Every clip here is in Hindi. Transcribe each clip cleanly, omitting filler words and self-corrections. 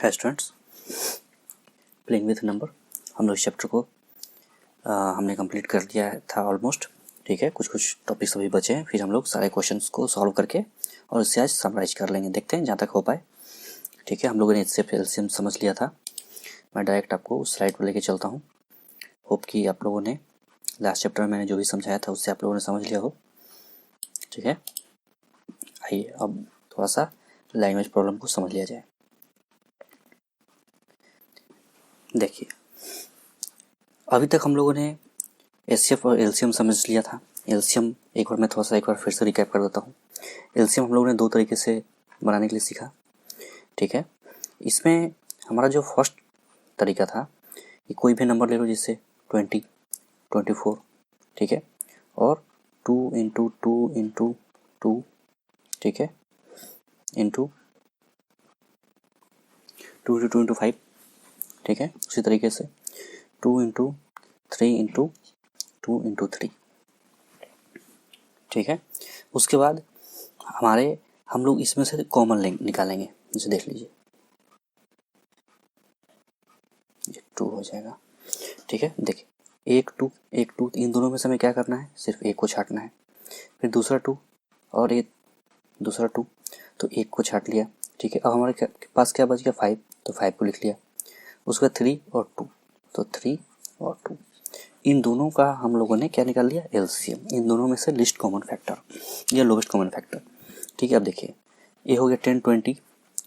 Hi students, playing with number. हम लोग इस चैप्टर को हमने कंप्लीट कर लिया था ऑलमोस्ट। ठीक है, कुछ कुछ टॉपिक्स अभी बचे हैं, फिर हम लोग सारे क्वेश्चंस को सॉल्व करके और इससे आज समराइज कर लेंगे। देखते हैं जहाँ तक हो पाए। ठीक है, हम लोगों ने इससे एलसीएम समझ लिया था। मैं डायरेक्ट आपको उस स्लाइड पर लेके चलता हूँ। होप कि आप लोगों ने लास्ट चैप्टर में मैंने जो भी समझाया था उससे आप लोगों ने समझ लिया हो। ठीक है, आइए अब थोड़ा सा लैंग्वेज प्रॉब्लम को समझ लिया जाए। देखिए, अभी तक हम लोगों ने एचसीएफ और एलसीएम समझ लिया था। एलसीएम एक बार फिर से रिकैप कर देता हूँ। एलसीएम हम लोगों ने दो तरीके से बनाने के लिए सीखा। ठीक है, इसमें हमारा जो फर्स्ट तरीका था कि कोई भी नंबर ले लो, जिससे 20, 24, ठीक है, और 2 इंटू 2 इंटू 2, ठीक है, इंटू 2 इंटू 2 इंटू 5, ठीक है, उसी तरीके से 2 इंटू 3 इंटू 2 इंटू 3, ठीक है। उसके बाद हम लोग इसमें से कॉमन निकालेंगे। जैसे देख लीजिए, ये 2 हो जाएगा। ठीक है, देखिए 1 2 1 2, इन दोनों में से हमें क्या करना है, सिर्फ एक को छांटना है। फिर दूसरा 2 और ये दूसरा 2, तो एक को छांट लिया। ठीक है, अब हमारे पास क्या बच गया, 5, तो 5 को लिख लिया। उसके बाद 3 और 2, तो 3 और 2, इन दोनों का हम लोगों ने क्या निकाल लिया, एलसीएम। इन दोनों में से लिस्ट कॉमन फैक्टर या लोवेस्ट कॉमन फैक्टर। ठीक है, अब देखिए ये हो गया 10 20,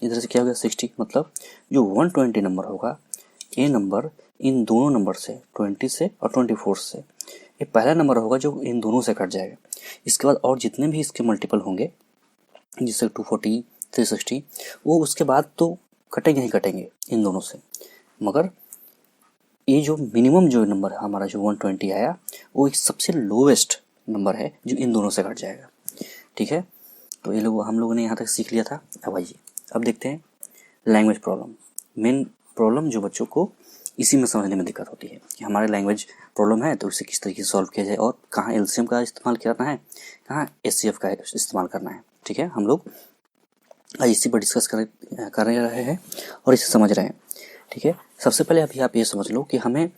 इधर से क्या हो गया 60। मतलब जो 120 नंबर होगा, ये नंबर इन दोनों नंबर से 20 से और 24 से, ये पहला नंबर होगा जो इन दोनों से कट जाएगा। इसके बाद और जितने भी इसके मल्टीपल होंगे, जिससे 240 360, वो उसके बाद तो कटेंगे ही कटेंगे इन दोनों से। मगर ये जो मिनिमम जो नंबर है हमारा, जो 120 आया, वो एक सबसे लोवेस्ट नंबर है जो इन दोनों से कट जाएगा। ठीक है, तो ये लोग हम लोगों ने यहाँ तक सीख लिया था। अब आइए अब देखते हैं लैंग्वेज प्रॉब्लम। मेन प्रॉब्लम जो बच्चों को इसी में समझने में दिक्कत होती है कि हमारे लैंग्वेज प्रॉब्लम है तो इसे किस तरीके से सॉल्व किया जाए और कहाँ एलसीएम का इस्तेमाल करना है, कहाँ एचसीएफ का इस्तेमाल करना है। ठीक है, हम लोग आज इसी पर डिस्कस कर रहे हैं और इसे समझ रहे हैं। ठीक है, सबसे पहले अभी आप ये समझ लो कि हमें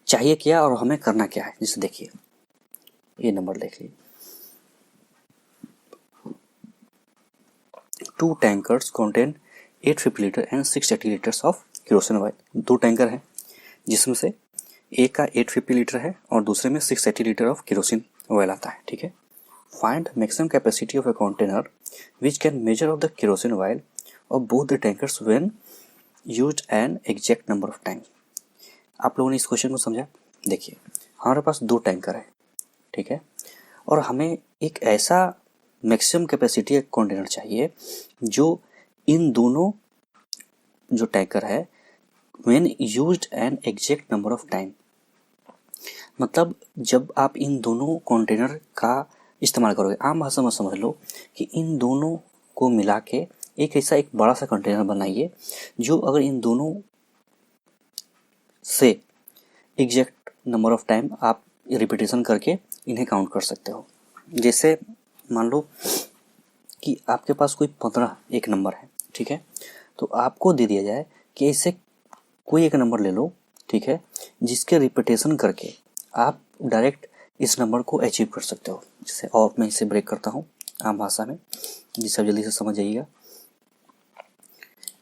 चाहिए क्या और हमें करना क्या है। जैसे देखिए ये नंबर देख लीजिए, 2 tankers contain 850 litre and 680 litres of kerosene oil. 2 tanker हैं जिसमें से एक का 850 लीटर है और दूसरे में 680 लीटर ऑफ केरोसिन ऑयल आता है। ठीक है, find maximum capacity of a container which can measure of the kerosene oil of both the tankers when used N exact number of time. आप लोगों ने इस क्वेश्चन को समझा। देखिए हमारे पास 2 टैंकर है, ठीक है, और हमें एक ऐसा मैक्सिमम कैपेसिटी एक कंटेनर चाहिए जो इन दोनों जो टैंकर है when used N exact number of time, मतलब जब आप इन दोनों कंटेनर का इस्तेमाल करोगे, आम भाषा में समझ लो कि इन दोनों को मिला के एक ऐसा एक बड़ा सा कंटेनर बनाइए जो अगर इन दोनों से एग्जैक्ट नंबर ऑफ टाइम आप रिपीटेशन करके इन्हें काउंट कर सकते हो। जैसे मान लो कि आपके पास कोई 15 एक नंबर है, ठीक है, तो आपको दे दिया जाए कि इससे कोई एक नंबर ले लो, ठीक है, जिसके रिपीटेशन करके आप डायरेक्ट इस नंबर को अचीव कर सकते हो। जैसे और मैं इसे ब्रेक करता हूँ आम भाषा में, जिसे आप जल्दी से समझ जाइएगा।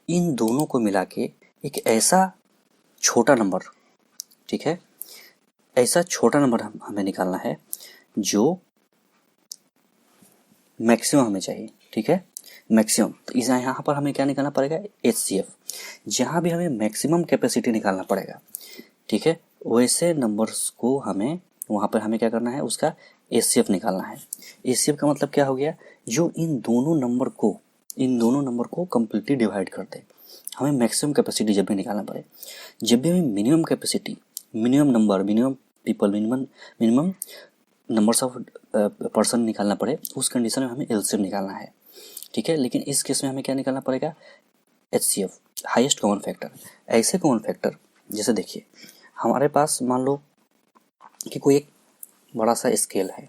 इन दोनों को मिला के एक ऐसा छोटा नंबर, ठीक है, ऐसा छोटा नंबर हमें निकालना है जो मैक्सिमम हमें चाहिए। ठीक है, मैक्सिमम, तो इस यहाँ पर हमें क्या निकालना पड़ेगा, एचसीएफ। जहाँ भी हमें मैक्सिमम कैपेसिटी निकालना पड़ेगा, ठीक है, वैसे नंबर्स को हमें वहाँ पर हमें क्या करना है, उसका एचसीएफ निकालना है। एचसीएफ का मतलब क्या हो गया, जो इन दोनों नंबर को कम्प्लीटली डिवाइड कर दे। हमें मैक्सिमम कैपेसिटी जब भी निकालना पड़े, जब भी हमें minimum capacity, minimum number, minimum people, minimum numbers of person निकालना पड़े, उस कंडीशन में हमें एलसीएम निकालना है। ठीक है, लेकिन इस केस में हमें क्या निकालना पड़ेगा, एचसीएफ, हाईएस्ट कॉमन फैक्टर। ऐसे कॉमन फैक्टर, जैसे देखिए हमारे पास मान लो कि कोई एक बड़ा सा स्केल है,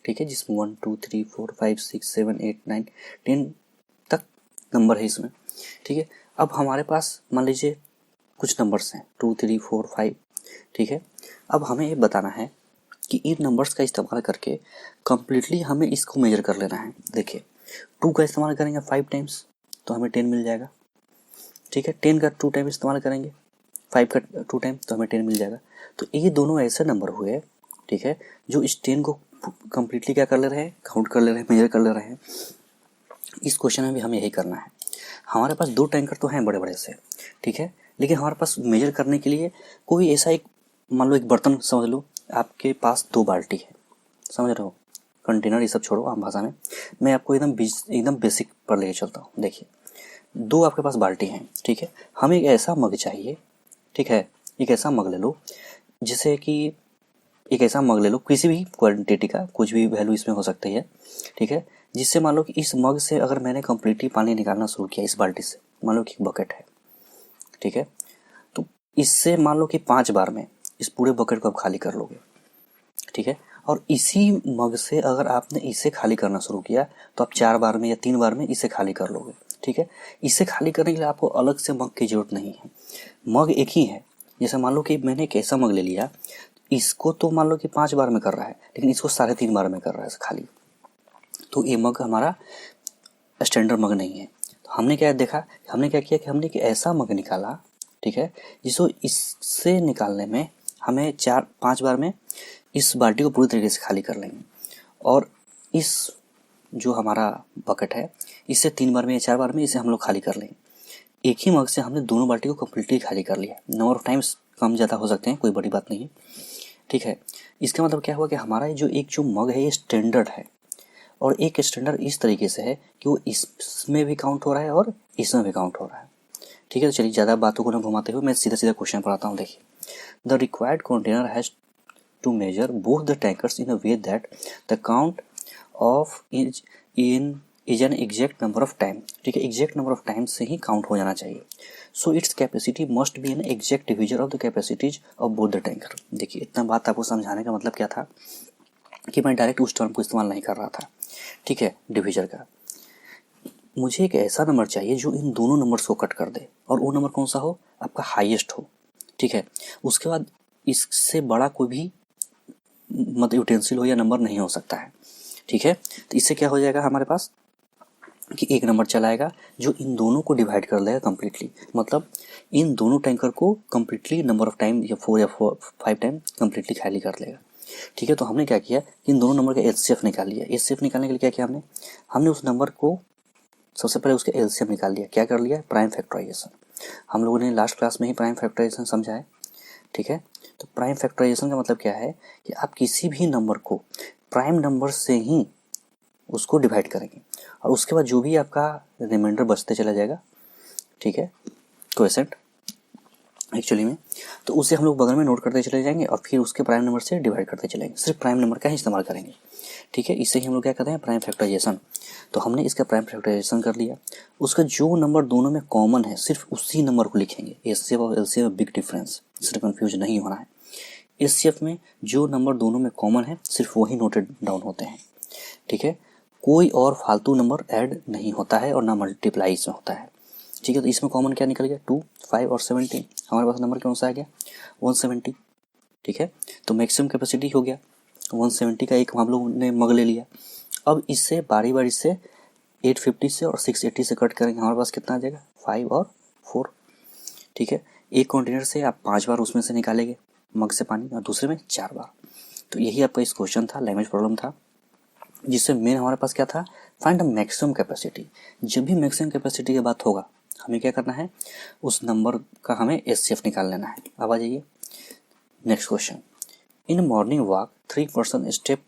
ठीक है, जिसमें 1 2 3 4 5 6 7 8 9 10 तक नंबर है इसमें। ठीक है, अब हमारे पास मान लीजिए कुछ नंबर्स हैं 2 3 4 5, ठीक है। अब हमें ये बताना है कि इन नंबर्स का इस्तेमाल करके कम्प्लीटली हमें इसको मेजर कर लेना है। देखिए 2 का इस्तेमाल करेंगे 5 टाइम्स तो हमें 10 मिल जाएगा, ठीक है। 10 का 2 टाइम इस्तेमाल करेंगे, 5 का 2 टाइम तो हमें 10 मिल जाएगा। तो ये दोनों ऐसे नंबर हुए, ठीक है, जो इस 10 को कम्प्लीटली क्या कर ले रहे हैं, काउंट कर ले रहे हैं, मेजर कर ले रहे हैं। इस क्वेश्चन में भी हमें यही करना है। हमारे पास 2 टैंकर तो हैं बड़े बड़े से, ठीक है, लेकिन हमारे पास मेजर करने के लिए कोई ऐसा एक, मान लो एक बर्तन समझ लो, आपके पास 2 बाल्टी है, समझ रहे हो, कंटेनर ये सब छोड़ो आम भाषा में, मैं आपको एकदम बेसिक पर लेके चलता हूँ। देखिए 2 आपके पास बाल्टी हैं, ठीक है, हमें एक ऐसा मग चाहिए, ठीक है, एक ऐसा मग ले लो जिसे कि एक ऐसा मग ले लो किसी भी क्वांटिटी का, कुछ भी वैल्यू इसमें हो सकती है, ठीक है, जिससे मान लो कि इस मग से अगर मैंने कम्प्लीटली पानी निकालना शुरू किया इस बाल्टी से, मान लो कि बकेट है, ठीक है, तो इससे मान लो कि 5 बार में इस पूरे बकेट को आप खाली कर लोगे, ठीक है। और इसी मग से अगर आपने इसे खाली करना शुरू किया तो आप 4 बार में या 3 बार में इसे खाली कर लोगे, ठीक है। इसे खाली करने के लिए आपको अलग से मग की जरूरत नहीं है, मग एक ही है। जैसे मान लो कि मैंने एक ऐसा मग ले लिया, इसको तो मान लो कि 5 बार में कर रहा है, लेकिन इसको 3.5 बार में कर रहा है खाली, तो ये मग हमारा स्टैंडर्ड मग नहीं है। तो हमने क्या देखा, हमने क्या किया कि हमने कि ऐसा मग निकाला, ठीक है, जिसको इससे निकालने में हमें 4-5 बार में इस बाल्टी को पूरी तरीके से खाली कर लेंगे, और इस जो हमारा बकेट है इससे 3 बार में या 4 बार में इसे हम लोग खाली कर लेंगे। एक ही मग से हमने दोनों बाल्टी को कम्प्लीटली खाली कर लिया। नंबर ऑफ टाइम्स कम ज़्यादा हो सकते हैं, कोई बड़ी बात नहीं है, ठीक है। इसका मतलब क्या हुआ कि हमारा जो मग है ये स्टैंडर्ड है, और एक स्टैंडर्ड इस तरीके से है कि वो इसमें भी काउंट हो रहा है और इसमें भी काउंट हो रहा है, ठीक है। तो चलिए ज़्यादा बातों को ना घुमाते हुए मैं सीधा सीधा क्वेश्चन पर आता हूँ। देखिए the required container has to measure both the tankers in a way that the count of is an exact number of time, ठीक है, एग्जैक्ट नंबर ऑफ टाइम से ही काउंट हो जाना चाहिए। So its capacity must be an exact divisor of the capacities of both the tanker. देखिए इतना बात आपको समझाने का मतलब क्या था कि मैं डायरेक्ट उस टर्म को इस्तेमाल नहीं कर रहा था, ठीक है, डिवीजर का। मुझे एक ऐसा नंबर चाहिए जो इन दोनों नंबर्स को कट कर दे, और वो नंबर कौन सा हो, आपका हाईएस्ट हो, ठीक है। उसके बाद इससे बड़ा कोई भी मतलब यूटेंसिल हो या नंबर नहीं हो सकता है, ठीक है। तो इससे क्या हो जाएगा हमारे पास कि एक नंबर चलाएगा जो इन दोनों को डिवाइड कर देगा कम्प्लीटली, मतलब इन दोनों टैंकर को कम्प्लीटली नंबर ऑफ टाइम या 4 या 5 टाइम कम्प्लीटली खाली कर लेगा, ठीक है। तो हमने क्या किया, इन दोनों नंबर का एलसीएफ निकाल लिया। एलसीएफ निकालने के लिए क्या किया हमने उस नंबर को सबसे पहले उसके एलसीएम निकाल लिया। क्या कर लिया, प्राइम फैक्टराइजेशन। हम लोगों ने लास्ट क्लास में ही प्राइम फैक्टराइजेशन समझा है, ठीक है। तो प्राइम फैक्टराइजेशन का मतलब क्या है कि आप किसी भी नंबर को प्राइम नंबर से ही उसको डिवाइड करेंगे, और उसके बाद जो भी आपका रिमाइंडर बचते चला जाएगा, ठीक है, क्वोशेंट एक्चुअली में, तो उसे हम लोग बगल में नोट करते चले जाएंगे और फिर उसके प्राइम नंबर से डिवाइड करते चलेंगे। सिर्फ प्राइम नंबर का ही इस्तेमाल करेंगे, ठीक है। इससे ही हम लोग क्या करते हैं, प्राइम फैक्टराइजेशन। तो हमने इसका प्राइम फैक्टराइजेशन कर लिया। उसका जो नंबर दोनों में कॉमन है सिर्फ उसी नंबर को लिखेंगे। एचसीएफ और एलसीएफ में बिग डिफरेंस, इससे कंफ्यूज नहीं होना है। एचसीएफ में जो नंबर दोनों में कॉमन है सिर्फ वही नोटेड डाउन होते हैं, ठीक है। कोई और फालतू नंबर ऐड नहीं होता है और ना मल्टीप्लाई इसमें होता है, ठीक है। तो इसमें कॉमन क्या निकल गया, 2, 5 और 17। हमारे पास नंबर कौन सा आ गया, 170, ठीक है। तो मैक्सिमम कैपेसिटी हो गया 170 का एक हम लोग ने मग ले लिया। अब इससे बारी बारी से 850 से और 680 से कट करेंगे, हमारे पास कितना आ जाएगा, 5 और 4, ठीक है। एक कंटेनर से आप 5 बार उसमें से निकालेंगे मग से पानी, और दूसरे में 4 बार। तो यही आपका इस क्वेश्चन था, लैंग्वेज प्रॉब्लम था, जिससे मेन हमारे पास क्या था, फाइंड द मैक्सिमम कैपेसिटी। जब भी मैक्सिमम कैपेसिटी की बात होगा हमें क्या करना है, उस नंबर का हमें एचसीएफ निकाल लेना है। अब आ जाइए next question. In morning walk 3 person step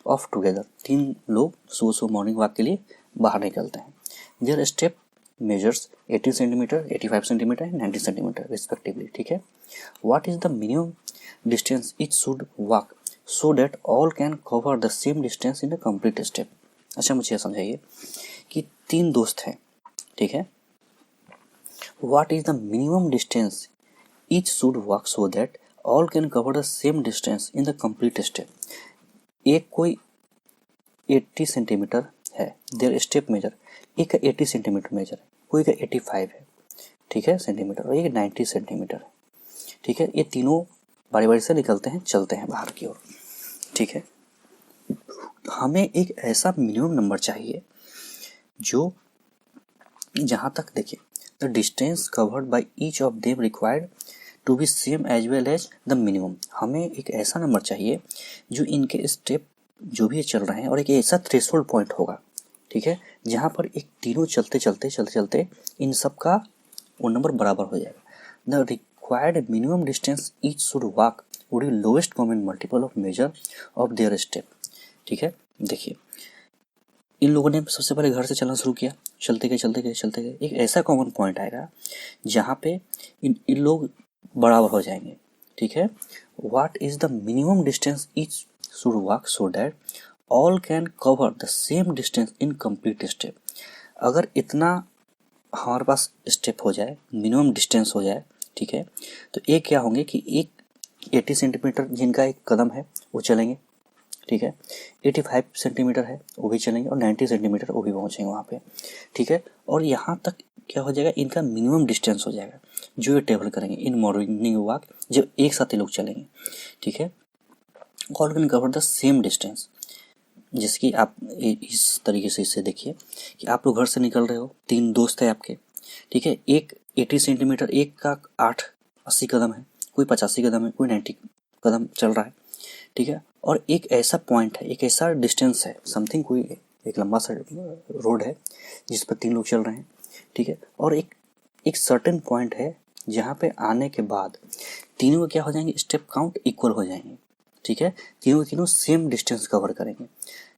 of together. 3 लोग सुबह सुबह मॉर्निंग वॉक के लिए बाहर निकलते हैं। Their step measures 80 centimetre, 85 centimetre and 90 centimetre respectively, ठीक है। What is the minimum distance it should walk so that all can cover the same distance in a complete step. अच्छा मुझे समझाइए कि 3 दोस्त हैं, ठीक है। What is the minimum distance each should walk so that all can cover the same distance in the complete step. एक कोई 80 सेंटीमीटर है, देयर स्टेप मेजर, एक का 80 सेंटीमीटर मेजर है, कोई का 85 है, ठीक है, सेंटीमीटर, और ये 90 सेंटीमीटर है। ठीक है, ये तीनों बारी बारी से निकलते हैं, चलते हैं बाहर की ओर। ठीक है, हमें एक ऐसा मिनिमम नंबर चाहिए जो जहाँ तक देखिए, the distance covered by each of them required to be same as well as the minimum. हमें एक ऐसा नंबर चाहिए जो इनके स्टेप जो भी चल रहे हैं, और एक ऐसा थ्रेशोल्ड पॉइंट होगा, ठीक है, जहाँ पर एक तीनों चलते चलते इन सब का वो नंबर बराबर हो जाएगा। The required minimum distance each should walk would be lowest common multiple of measure of their step. ठीक है, देखिए इन लोगों ने सबसे पहले घर से चलना शुरू किया, चलते गए, एक ऐसा कॉमन पॉइंट आएगा जहाँ पे इन लोग बराबर हो जाएंगे। ठीक है, what is the minimum distance each should walk so that all can cover the same distance in complete step. अगर इतना हमारे पास स्टेप हो जाए, मिनिमम डिस्टेंस हो जाए, ठीक है, तो एक क्या होंगे कि एक 80 सेंटीमीटर जिनका एक कदम है वो चलेंगे, ठीक है, 85 सेंटीमीटर है वो भी चलेंगे, और 90 सेंटीमीटर वो भी पहुँचेंगे वहाँ पे। ठीक है, और यहाँ तक क्या हो जाएगा, इनका मिनिमम डिस्टेंस हो जाएगा जो ये ट्रेवल करेंगे इन मॉर्निंग वॉक, जब एक साथ ये लोग चलेंगे। ठीक है, all can cover the same distance. जैसे कि आप इस तरीके से इसे देखिए कि आप लोग घर से निकल रहे हो, 3 दोस्त है आपके, ठीक है, एक 80 सेंटीमीटर, एक का 80 कदम है, कोई 85 कदम है, कोई 90 कदम चल रहा है। ठीक है, और एक ऐसा पॉइंट है, एक ऐसा डिस्टेंस है, समथिंग कोई एक लंबा सा रोड है जिस पर 3 लोग चल रहे हैं। ठीक है, और एक सर्टेन पॉइंट है जहाँ पे आने के बाद तीनों क्या हो जाएंगे, स्टेप काउंट इक्वल हो जाएंगे। ठीक है, तीनों सेम डिस्टेंस कवर करेंगे,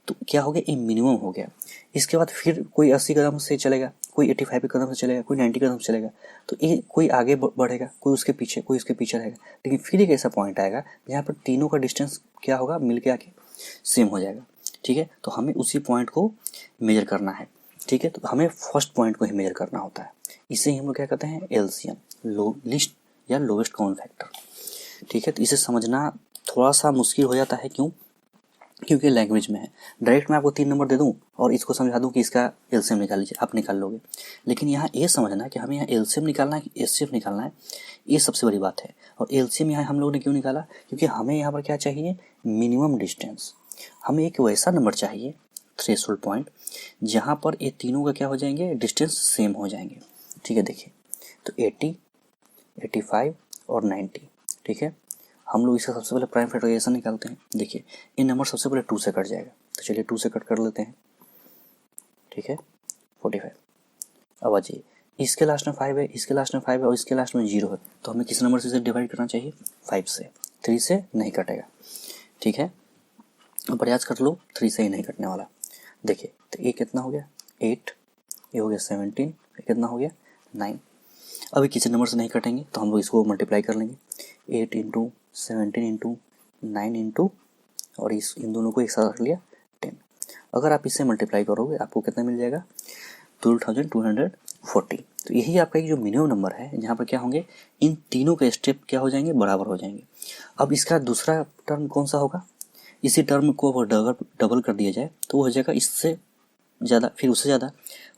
तो क्या हो गया, ये मिनिमम हो गया। इसके बाद फिर कोई 80 कदम से चलेगा, कोई 85 कदम से चलेगा, कोई 90 कदम से चलेगा, तो ये कोई आगे बढ़ेगा, कोई उसके पीछे रहेगा। लेकिन फिर एक ऐसा पॉइंट आएगा जहाँ पर तीनों का डिस्टेंस क्या होगा, मिल के आके सेम हो जाएगा। ठीक है, तो हमें उसी पॉइंट को मेजर करना है। ठीक है, तो हमें फर्स्ट पॉइंट को ही मेजर करना होता है। इसे ही हम लोग क्या कहते हैं, एलसीएम, लिस्ट या लोवेस्ट कॉमन फैक्टर। ठीक है, तो इसे समझना थोड़ा सा मुश्किल हो जाता है, क्यों, क्योंकि लैंग्वेज में है। डायरेक्ट मैं आपको 3 नंबर दे दूं और इसको समझा दूं कि इसका एलसीएम निकाल लीजिए, आप निकाल लोगे। लेकिन यहाँ ये समझना कि हमें यहाँ एलसीएम निकालना है कि एचसीएफ निकालना है, ये सबसे बड़ी बात है। और एलसीएम यहाँ हम लोगों ने क्यों निकाला, क्योंकि हमें यहाँ पर क्या चाहिए, मिनिमम डिस्टेंस। हमें एक वैसा नंबर चाहिए, थ्रेशोल्ड पॉइंट, जहाँ पर ये तीनों का क्या हो जाएंगे, डिस्टेंस सेम हो जाएंगे। ठीक है, देखिए तो 80, 85 और 90। ठीक है, हम लोग इसका सबसे पहले प्राइम फैक्टराइजेशन निकालते हैं। देखिए ये नंबर सबसे पहले 2 से कट जाएगा, तो चलिए 2 से कट कर लेते हैं। ठीक है, 45। अब आ जाइए, इसके लास्ट में 5 है, इसके लास्ट में 5 है, और इसके लास्ट में 0 है, तो हमें किस नंबर से डिवाइड करना चाहिए, 5 से। 3 से नहीं कटेगा। ठीक है, प्रयास कर लो, 3 से ही नहीं कटने वाला। देखिए तो ये कितना हो गया, 8, ये हो गया 17, ये कितना हो गया, 9। अभी किसी नंबर से नहीं कटेंगे तो हम लोग इसको मल्टीप्लाई कर लेंगे, 8 इंटू 17 इंटू 9 इंटू, और इन दोनों को एक साथ रख लिया 10। अगर आप इससे मल्टीप्लाई करोगे आपको कितना मिल जाएगा, 12,240। तो यही आपका एक जो मिनिमम नंबर है, जहाँ पर क्या होंगे, इन तीनों के स्टेप क्या हो जाएंगे, बराबर हो जाएंगे। अब इसका दूसरा टर्म कौन सा होगा, इसी टर्म को अगर डबल कर दिया जाए तो वो हो जाएगा इससे ज़्यादा, फिर उससे ज़्यादा,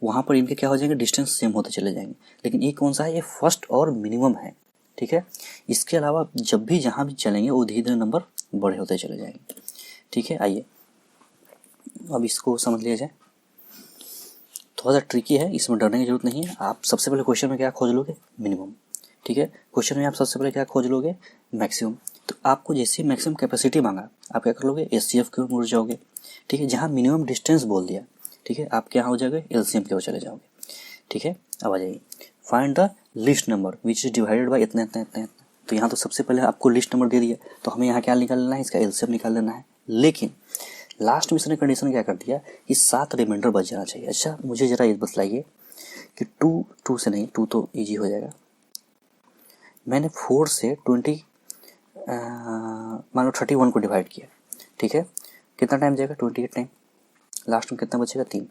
वहाँ पर इनके क्या हो जाएंगे, डिस्टेंस सेम होते चले जाएंगे। लेकिन ये कौन सा है, ये फर्स्ट और मिनिमम है। ठीक है, इसके अलावा जब भी जहाँ भी चलेंगे वो धीरे धीरे नंबर बड़े होते चले जाएंगे। ठीक है, आइए अब इसको समझ लिया जाए। थोड़ा सा ट्रिकी है, इसमें डरने की जरूरत नहीं है। आप सबसे पहले क्वेश्चन में क्या खोज लोगे, मिनिमम। ठीक है, क्वेश्चन में आप सबसे पहले क्या खोज लोगे, मैक्सिमम। तो आपको जैसे मैक्सिमम कैपेसिटी मांगा, आप क्या कर लोगे, एचसीएफ की ओर मुड़ जाओगे। ठीक है, जहाँ मिनिमम डिस्टेंस बोल दिया, ठीक है, आप क्या हो जाओगे, एलसीएम की ओर चले जाओगे। ठीक है, अब आ जाइए, find the list number which is divided by इतना इतना इतना इतना। तो यहाँ तो सबसे पहले आपको लिस्ट नंबर दे दिया, तो हमें यहाँ क्या निकाल लेना है, इसका एलसीएम निकाल लेना है। लेकिन लास्ट में इसने कंडीशन क्या कर दिया कि 7 रिमाइंडर बच जाना चाहिए। अच्छा मुझे ज़रा ये बतलाइए कि 2 से नहीं, 2 तो ईजी हो जाएगा। मैंने 4 से 20 मान लो 31 को डिवाइड किया। ठीक है, कितना टाइम जाएगा, 28 टाइम। लास्ट में कितना बचेगा, 3।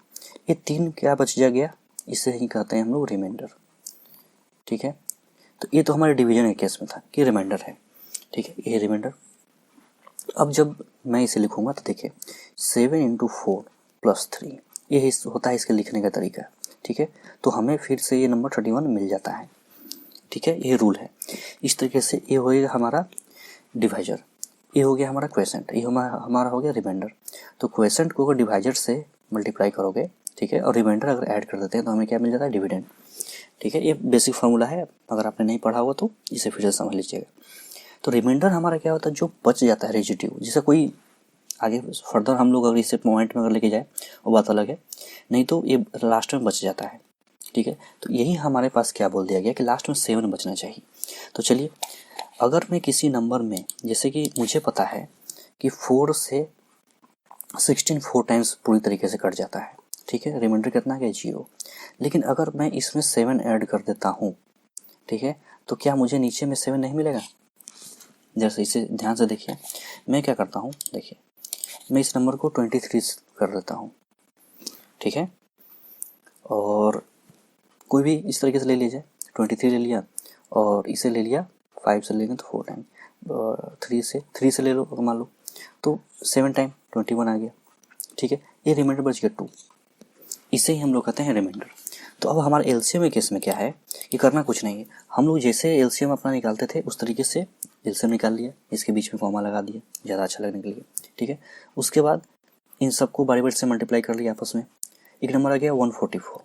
ये 3 क्या बच जा गया, इसे ही कहते हैं हम लोग रिमाइंडर। ठीक है, तो ये तो हमारे डिवीजन के केस में था कि रिमाइंडर है। ठीक है, ये रिमाइंडर। अब जब मैं इसे लिखूंगा तो देखिए 7 इंटू 4 प्लस 3, ये होता है इसके लिखने का तरीका। ठीक है, तो हमें फिर से ये नंबर 31 मिल जाता है। ठीक है, ये रूल है। इस तरीके से ये हो गया हमारा डिवाइजर, ये हो गया हमारा क्वेसेंट, ये हमारा हो गया रिमाइंडर। तो क्वेसेंट को अगर डिवाइजर से मल्टीप्लाई करोगे, ठीक है, और रिमाइंडर अगर ऐड कर देते हैं तो हमें क्या मिल जाता है, डिविडेंड। ठीक है, ये बेसिक फार्मूला है, अगर आपने नहीं पढ़ा हुआ तो इसे फिर से समझ लीजिएगा। तो रिमाइंडर हमारा क्या होता है, जो बच जाता है रेजिड्यू, जिसे कोई आगे फर्दर हम लोग अगर इसे पॉइंट में अगर लेके जाए वो बात अलग है, नहीं तो ये लास्ट में बच जाता है। ठीक है, तो यही हमारे पास क्या बोल दिया गया कि लास्ट में 7 बचना चाहिए। तो चलिए, अगर मैं किसी नंबर में, जैसे कि मुझे पता है कि 4 से 16 4 टाइम्स पूरी तरीके से कट जाता है, ठीक है, रिमाइंडर कितना है, 0। लेकिन अगर मैं इसमें 7 ऐड कर देता हूँ, ठीक है, तो क्या मुझे नीचे में 7 नहीं मिलेगा? जैसे इसे ध्यान से देखिए, मैं क्या करता हूँ, देखिए मैं इस नंबर को 23 कर देता हूँ, ठीक है, और कोई भी इस तरीके से ले लीजिए, 23 ले लिया और इसे ले लिया 5 से लेंगे तो 4 टाइम, 3 से ले लो मान लो तो 7 टाइम 21 आ गया। ठीक है, ये रिमाइंडर बच गया 2, इसे ही हम लोग कहते हैं रिमाइंडर। तो अब हमारे एलसीएम केस में क्या है कि करना कुछ नहीं है, हम लोग जैसे एलसीएम अपना निकालते थे उस तरीके से एलसीएम निकाल लिया, इसके बीच में कॉमा लगा दिया ज़्यादा अच्छा लगने के लिए। ठीक है, उसके बाद इन सबको बारी बारी से मल्टीप्लाई कर लिया आपस में, एक नंबर आ गया 144।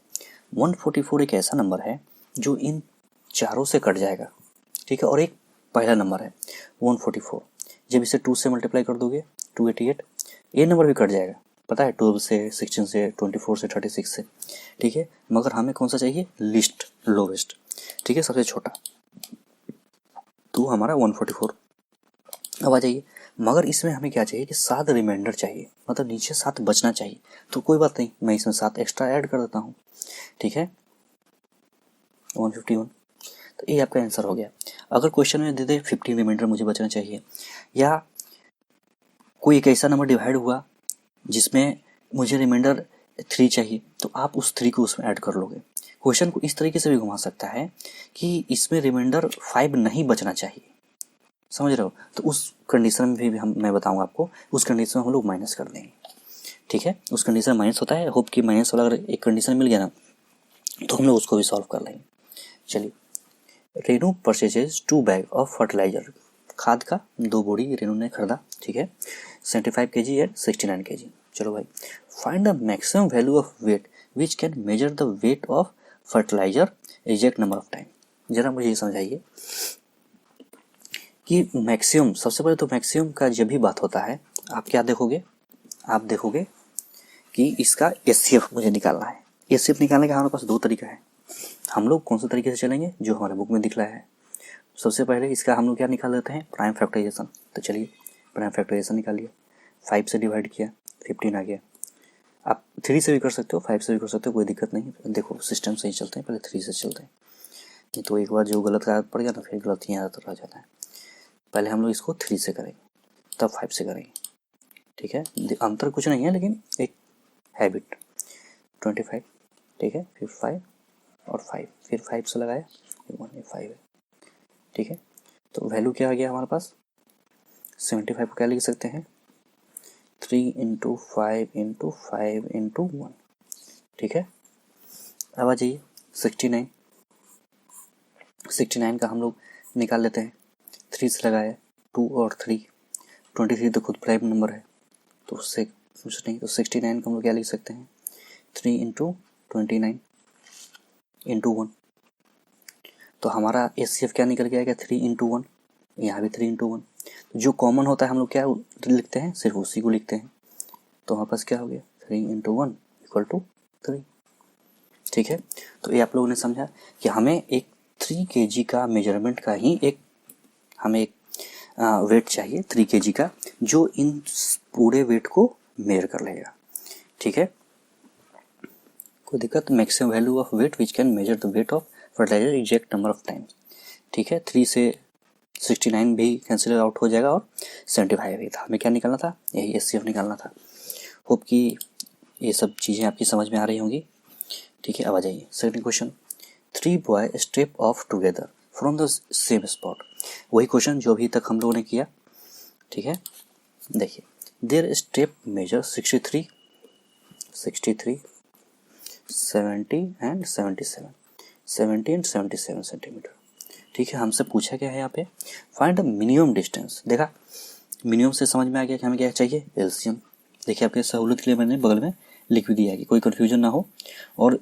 144 एक ऐसा नंबर है जो इन चारों से कट जाएगा, ठीक है, और एक पहला नंबर है 144, जब इसे 2 से मल्टीप्लाई कर दोगे 288, ये नंबर भी कट जाएगा, पता है, 12 से 16 से 24 से 36 से। ठीक है, मगर हमें कौन सा चाहिए, लिस्ट लोवेस्ट, ठीक है, सबसे छोटा, तो हमारा 144। अब आ जाइए, मगर इसमें हमें क्या चाहिए कि 7 रिमाइंडर चाहिए, मतलब नीचे 7 बचना चाहिए। तो कोई बात नहीं, मैं इसमें 7 एक्स्ट्रा ऐड कर देता हूँ, ठीक है, 151। तो ये आपका आंसर हो गया। अगर क्वेश्चन में दे दे 15 रिमाइंडर मुझे बचना चाहिए, या कोई एक ऐसा नंबर डिवाइड हुआ जिसमें मुझे रिमाइंडर 3 चाहिए, तो आप उस 3 को उसमें ऐड कर लोगे। क्वेश्चन को इस तरीके से भी घुमा सकता है कि इसमें रिमाइंडर 5 नहीं बचना चाहिए, समझ रहे हो, तो उस कंडीशन में भी मैं बताऊंगा आपको, उस कंडीशन में हम लोग माइनस कर देंगे। ठीक है, उस कंडीशन में माइनस होता है, होप कि माइनस वाला अगर एक कंडीशन मिल गया ना तो हम लोग उसको भी सॉल्व कर लेंगे। चलिए, Renu purchases 2 bag of fertiliser, खाद का 2 बोरी रेनू ने खरीदा, ठीक है, 75 kg एंड 69 kg। चलो भाई, find the maximum value of weight which can measure the weight of fertiliser exact number of time. जरा मुझे ये समझाइए कि मैक्सिमम, सबसे पहले तो मैक्सिमम का जब भी बात होता है आप क्या देखोगे, आप देखोगे कि इसका एचसीएफ मुझे निकालना है। एचसीएफ निकालने का हमारे पास 2 तरीका है, हम लोग कौन सा तरीके से चलेंगे, जो हमारे बुक में दिखला है। सबसे पहले इसका हम लोग क्या निकाल लेते हैं, प्राइम फैक्टराइजेशन। तो चलिए प्राइम फैक्टराइजेशन निकालिए, 5 से डिवाइड किया 15 आ गया। आप 3 से भी कर सकते हो, 5 से भी कर सकते हो, कोई दिक्कत नहीं। देखो सिस्टम से ही चलते हैं, पहले 3 से चलते हैं, नहीं तो एक बार जो गलत आदत पड़ गया ना फिर गलतियाँ आदत रह जाता है। पहले हम लोग इसको 3 से करेंगे तब 5 से करेंगे, ठीक है, अंतर कुछ नहीं है लेकिन एक हैबिट। 25, ठीक है, फिर 5 और 5, फिर 5 से लगाया, 5 है, ठीक है। तो वैल्यू क्या आ गया हमारे पास, 75 को क्या लिख सकते हैं, 3 × 5 × 5 × 1, ठीक है। अब आ जाइए 69, 69 का हम लोग निकाल लेते हैं, 3 से लगाया 2 और 3, 23 तो खुद प्राइम नंबर है तो उससे कुछ नहीं, तो 69 का हम लोग क्या लिख सकते हैं, 3 × 29 × 1। तो हमारा एचसीएफ क्या निकल के आएगा, 3 × 1, यहाँ भी 3 × 1। तो जो कॉमन होता है हम लोग क्या लिखते हैं, सिर्फ उसी को लिखते हैं। तो हमारे पास क्या हो गया, 3 × 1 = 3, ठीक है। तो ये आप लोगों ने समझा कि हमें एक 3 kg का मेजरमेंट का ही एक हमें एक वेट चाहिए 3 kg का, जो इन पूरे वेट को मेजर कर लेगा, ठीक है। कोई दिक्कत, maximum value of weight which can measure the weight of fertiliser exact number of times, ठीक है। 3 से 69 भी कैंसिल आउट हो जाएगा और 75 भी था, हमें क्या निकालना था, यही एचसीएफ निकालना था। होप कि ये सब चीज़ें आपकी समझ में आ रही होंगी, ठीक है। अब आ जाइए second question, 3 boy step of together from the same spot. वही क्वेश्चन जो अभी तक हम लोगों ने किया, ठीक है। देखिए, there step measure 63, 70 and 77 centimetre, ठीक है, हमसे पूछा क्या है यहाँ पे, फाइंड द मिनिमम डिस्टेंस। देखा मिनिमम से समझ में आ गया कि हमें क्या चाहिए, एलसीएम। देखिए आपके सहूलत के लिए मैंने बगल में लिख भी दिया कि कोई कन्फ्यूजन ना हो, और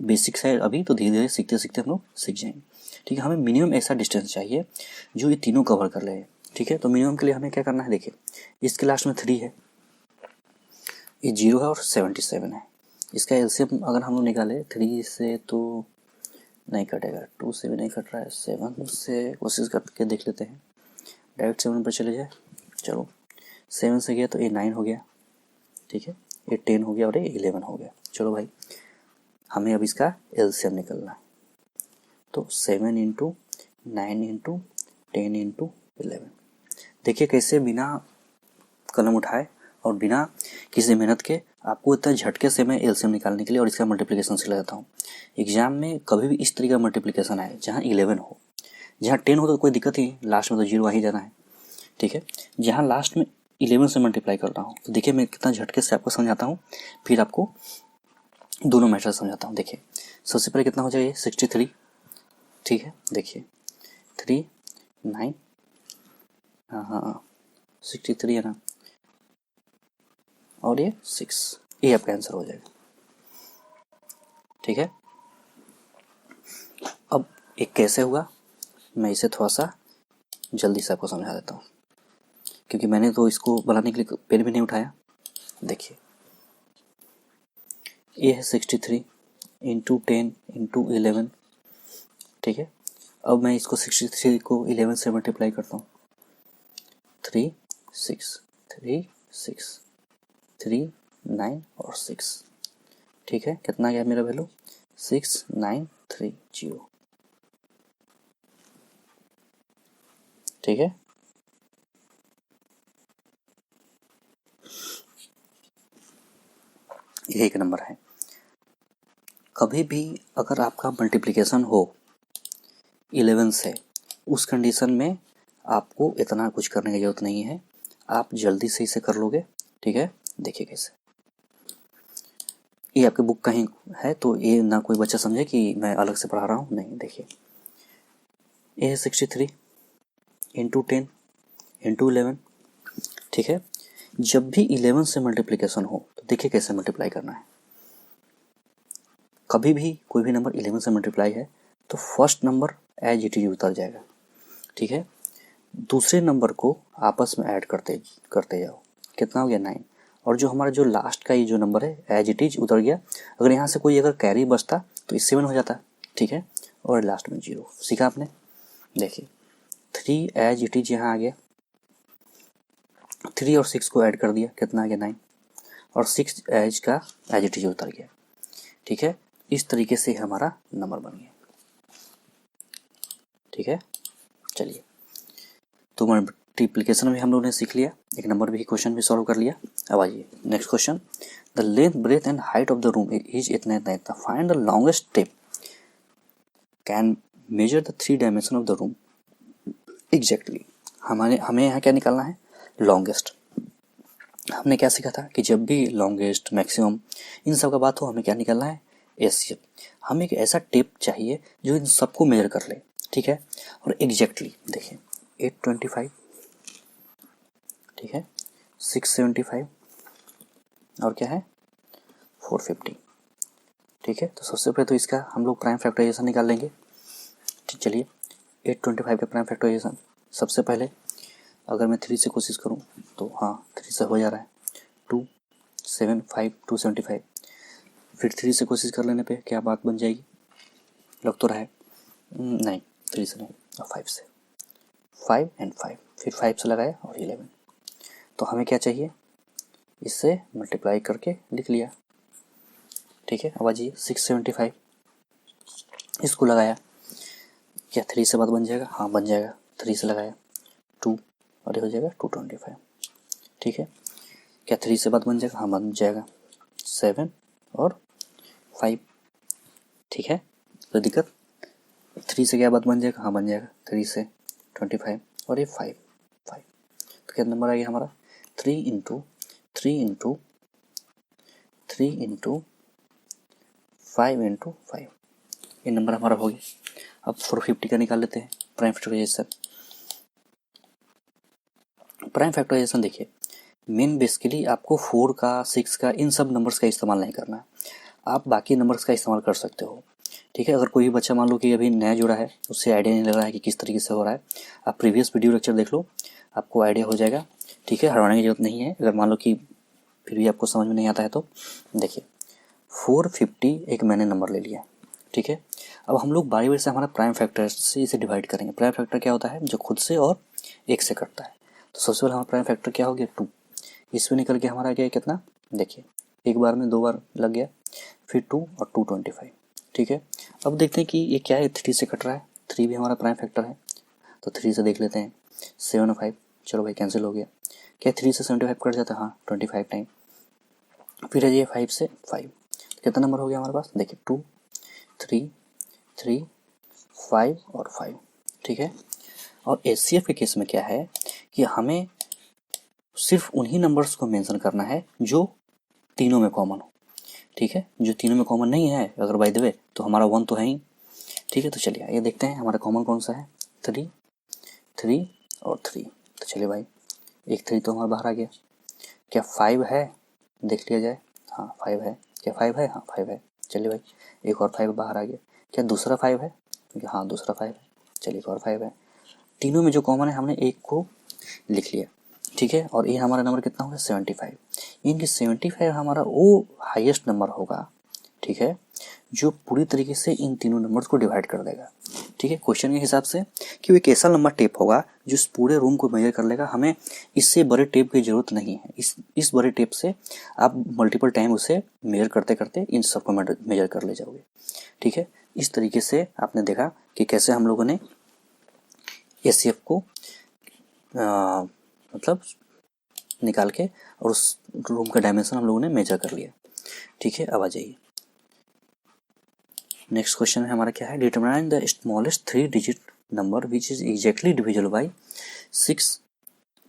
बेसिक्स है अभी तो धीरे धीरे सीखते सीखते हम लोग सीख जाएंगे। ठीक है, हमें मिनिमम ऐसा डिस्टेंस चाहिए जो ये तीनों कवर कर ले। ठीक है, तो मिनिमम के लिए हमें क्या करना है, देखिए इसके लास्ट में 3 है, ये 0 है और 77 है। इसका एलसीएम अगर हम लोग निकाले 3 से तो नहीं कटेगा, 2 से भी नहीं कट रहा है, 7 से कोशिश करके देख लेते हैं, डायरेक्ट 7 पर चले जाए। चलो 7 से गया तो ये 9 हो गया, ठीक है, ये 10 हो गया और ये 11 हो गया। चलो भाई हमें अब इसका एलसीएम निकलना है, तो 7 इंटू 9 इंटू 10 इंटू 11। देखिए कैसे बिना कलम उठाए और बिना किसी मेहनत के आपको इतना झटके से मैं एलसीएम निकालने के लिए और इसका मल्टीप्लिकेशन सिखा देता हूँ। एग्जाम में कभी भी इस तरीके का मल्टीप्लिकेशन आए जहाँ 11 हो, जहाँ 10 हो तो कोई दिक्कत ही, लास्ट में तो 0 आ ही जाना है। ठीक है, जहाँ लास्ट में 11 से मल्टीप्लाई कर रहा हूँ, तो देखिए मैं कितना झटके से आपको समझाता हूँ, फिर आपको दोनों मेथड समझाता हूँ। देखिए सबसे पहले कितना हो जाएगा, 63। ठीक है, देखिए 3 9, हाँ 63 है ना, और ये 6, ये आपका आंसर हो जाएगा। ठीक है, अब एक कैसे हुआ मैं इसे थोड़ा सा जल्दी से आपको समझा देता हूँ, क्योंकि मैंने तो इसको बनाने के लिए पेन भी नहीं उठाया। देखिए ये है 63 इंटू 10 इंटू 11। ठीक है, अब मैं इसको 63 को 11 से मल्टीप्लाई करता हूँ, 3 6 3 6 3 9 और 6। ठीक है, कितना गया मेरा वैल्यू, 6930। ठीक है, ये एक नंबर है। कभी भी अगर आपका मल्टीप्लिकेशन हो 11 से, उस कंडीशन में आपको इतना कुछ करने की ज़रूरत नहीं है, आप जल्दी से इसे कर लोगे। ठीक है, देखिए कैसे, ये आपके बुक कहीं है तो ये ना कोई बच्चा समझे कि मैं अलग से पढ़ा रहा हूँ, नहीं। देखिए ये है 63 इंटू 10 इंटू 11। ठीक है, जब भी 11 से मल्टीप्लिकेशन हो तो देखिए कैसे मल्टीप्लाई करना है। कभी भी कोई भी नंबर 11 से मल्टीप्लाई है तो first number as it is उतर जाएगा। ठीक है, दूसरे नंबर को आपस में ऐड करते करते जाओ, कितना हो गया 9, और जो हमारा जो लास्ट का ये जो नंबर है एज इट इज उतर गया। अगर यहाँ से कोई अगर कैरी बचता तो 7 हो जाता। ठीक है, और लास्ट में 0। सीखा आपने। देखिए 3 एज इट इज यहाँ आ गया, 3 और 6 को ऐड कर दिया, कितना आ गया 9, और 6 एज का एज इट इज उतर गया। ठीक है, इस तरीके से हमारा नंबर बन गया। ठीक है, चलिए तो मल्टीप्लिकेशन भी हम लोगों ने सीख लिया, एक नंबर भी क्वेश्चन भी सॉल्व कर लिया। अब आइए next question, the length breadth and height of the room is इतना इतना इतना, find the longest step can measure the 3 dimension of the room exactly. हमें यहाँ क्या निकालना है, लॉन्गेस्ट। हमने क्या सीखा था कि जब भी लॉन्गेस्ट मैक्सिमम इन सब का बात हो, हमें क्या निकालना है, एससीएफ। हमें एक ऐसा टेप चाहिए जो इन सबको मेजर कर ले। ठीक है, और एग्जैक्टली देखिए 825, ठीक है, 675 और क्या है 450। ठीक है, तो सबसे पहले तो इसका हम लोग प्राइम फैक्टराइजेशन निकाल लेंगे। ठीक, चलिए 825 का प्राइम फैक्टराइजेशन, सबसे पहले अगर मैं 3 से कोशिश करूं तो हाँ 3 से हो जा रहा है, 275 275। फिर 3 से कोशिश कर लेने पे क्या बात बन जाएगी, लग तो रहा है, नहीं 3 से नहीं, और 5 से, 5 एंड 5, फिर 5 से लगाया और 11। तो हमें क्या चाहिए, इससे मल्टीप्लाई करके लिख लिया। ठीक है, अब आइए 675, इसको लगाया, क्या 3 से बात बन जाएगा, हाँ बन जाएगा, 3 से लगाया 2 और ये हो जाएगा 225। ठीक है, क्या 3 से बात बन जाएगा, हाँ बन जाएगा, 7 और 5। ठीक है, तो दिक्कत 3 से क्या बात बन जाएगा, हाँ बन जाएगा, 3 से 25 और ये 5 5। तो क्या नंबर आ गया हमारा, 3 इंटू 3 इंटू 3 इंटू 5 इंटू 5, ये नंबर हमारा हो गया। अब 450 का निकाल लेते हैं प्राइम फैक्टराइजेशन। प्राइम फैक्टराइजेशन देखिए, मेन बेसिकली आपको 4 का, 6 का, इन सब नंबर्स का इस्तेमाल नहीं करना है, आप बाकी नंबर्स का इस्तेमाल कर सकते हो। ठीक है, अगर कोई भी बच्चा मान लो कि अभी नया जुड़ा है, उससे आइडिया नहीं लग रहा है कि किस तरीके से हो रहा है, आप प्रीवियस वीडियो लेक्चर देख लो, आपको आइडिया हो जाएगा। ठीक है, हड़बड़ाने की जरूरत नहीं है। अगर मान लो कि फिर भी आपको समझ में नहीं आता है तो देखिए 450 एक मैंने नंबर ले लिया। ठीक है, अब हम लोग बारी बारी से हमारा प्राइम फैक्टर से इसे डिवाइड करेंगे। प्राइम फैक्टर क्या होता है? जो खुद से और एक से कटता है। तो सबसे पहले हमारा प्राइम फैक्टर क्या हो गया? 2। इसमें निकल के हमारा गया कितना? देखिए एक बार में 2 बार लग गया, फिर 2 और 2 25। ठीक है, अब देखते हैं कि ये क्या है, 3 से कट रहा है। 3 भी हमारा प्राइम फैक्टर है, तो 3 से देख लेते हैं। 7 और 5, चलो भाई कैंसिल हो गया। क्या 3 से 75 कट जाता है? हाँ, 25 टाइम। फिर है ये 5 से 5, कितना नंबर हो गया हमारे पास? देखिए 2, 3, 3, 5 और 5। ठीक है, और एचसीएफ के केस में क्या है कि हमें सिर्फ उन्हीं नंबर्स को मेंशन करना है जो तीनों में कॉमन हो। ठीक है, जो तीनों में कॉमन नहीं है अगर बाय द वे, तो हमारा 1 तो है ही। ठीक है, तो चलिए ये देखते हैं हमारा कॉमन कौन सा है। 3, 3 और 3। तो चलिए भाई, एक 3 तो हमारा बाहर आ गया। क्या 5 है? देख लिया जाए। हाँ 5 है। क्या 5 है? हाँ 5 है। चलिए भाई, एक और 5 बाहर आ गया। क्या दूसरा 5 है? हाँ दूसरा 5 है। चलिए एक और 5 है। तीनों में जो कॉमन है हमने एक को लिख लिया। ठीक है, और ये हमारा नंबर कितना होगा? 75। यानी 75 हमारा वो हाईएस्ट नंबर होगा। ठीक है, जो पूरी तरीके से इन तीनों नंबर्स को डिवाइड कर देगा। ठीक है, क्वेश्चन के हिसाब से कि वो एक ऐसा लंबा टेप होगा जो इस पूरे रूम को मेजर कर लेगा। हमें इससे बड़े टेप की जरूरत नहीं है। इस बड़े टेप से आप मल्टीपल टाइम उसे मेजर करते करते इन सबको मेजर कर ले जाओगे। ठीक है, इस तरीके से आपने देखा कि कैसे हम लोगों ने एचसीएफ को मतलब निकाल के और उस रूम का डायमेंशन हम लोगों ने मेजर कर लिया। ठीक है, अब आ जाइए नेक्स्ट क्वेश्चन है हमारा। क्या है? Determine the smallest 3 digit number which is exactly divisible by 6,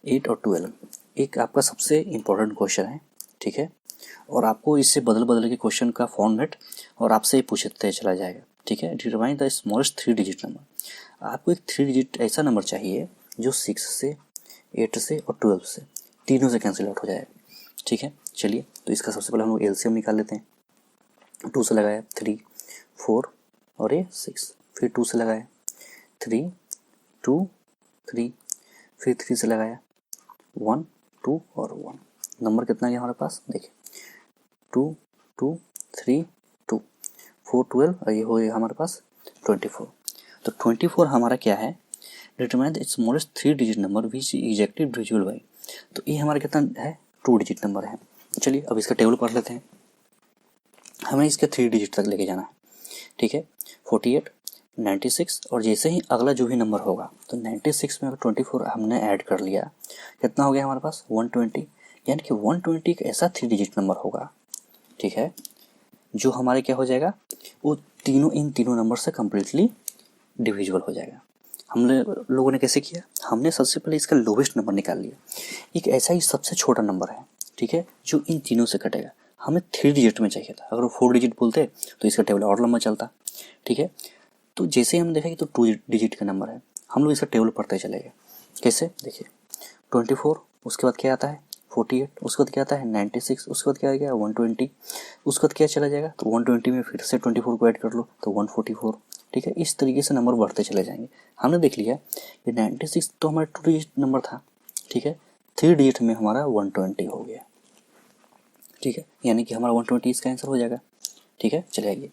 8 और 12। एक आपका सबसे इम्पोर्टेंट क्वेश्चन है। ठीक है, और आपको इससे बदल बदल के क्वेश्चन का फॉर्मेट और आपसे पूछते चला जाएगा। ठीक है, determine the smallest 3 digit number. आपको एक 3 डिजिट ऐसा नंबर चाहिए जो 6 से, 8 से और 12 से, तीनों से कैंसिल आउट हो जाएगा। ठीक है, चलिए तो इसका सबसे पहले हम लोग एलसीएम निकाल लेते हैं। 2 से लगाया 3, 4 और ये 6, फिर 2 से लगाया 3, 2, 3, फिर 3 से लगाया 1, 2 और 1। नंबर कितना गया हमारे पास? देखिए 2, 2, 3, 2, 4, 12 और ये हो गया हमारे पास 24। तो 24 हमारा क्या है? Determine the smallest 3 digit number which exactly divisible by. तो ये हमारा कितना है? 2 डिजिट नंबर है। चलिए अब इसका टेबल पढ़ लेते हैं। हमें इसके 3 डिजिट तक लेके जाना है। ठीक है, 48, 96 और जैसे ही अगला जो भी नंबर होगा, तो 96 में अगर 24 हमने ऐड कर लिया, कितना हो गया हमारे पास? 120। यानी कि 120 एक ऐसा 3 डिजिट नंबर होगा, ठीक है, जो हमारे क्या हो जाएगा? वो इन तीनों नंबर से कम्प्लीटली डिविजिबल हो जाएगा। हम लोगों ने कैसे किया? हमने सबसे पहले इसका लोवेस्ट नंबर निकाल लिया। एक ऐसा ही सबसे छोटा नंबर है, ठीक है, जो इन तीनों से कटेगा। हमें 3 डिजिट में चाहिए था। अगर वो 4 डिजिट बोलते तो इसका टेबल और लंबा चलता। ठीक है, तो जैसे ही हम देखें तो 2 डिजिट का नंबर है, हम लोग इसका टेबल पढ़ते चले गए। कैसे? देखिए 24, उसके बाद क्या आता है? 48, उसके बाद क्या आता है? 96, उसके बाद क्या आ गया? 120, उसके बाद क्या चला जाएगा? तो 120 में फिर से 24 को ऐड कर लो तो 144। ठीक है, इस तरीके से नंबर बढ़ते चले जाएंगे। हमने देख लिया कि 96 तो हमारा 2 डिजिट नंबर था। ठीक है, 3 डिजिट में हमारा 120 हो गया। ठीक है, यानी कि हमारा 120 इसका आंसर हो जाएगा। ठीक है, चले आइए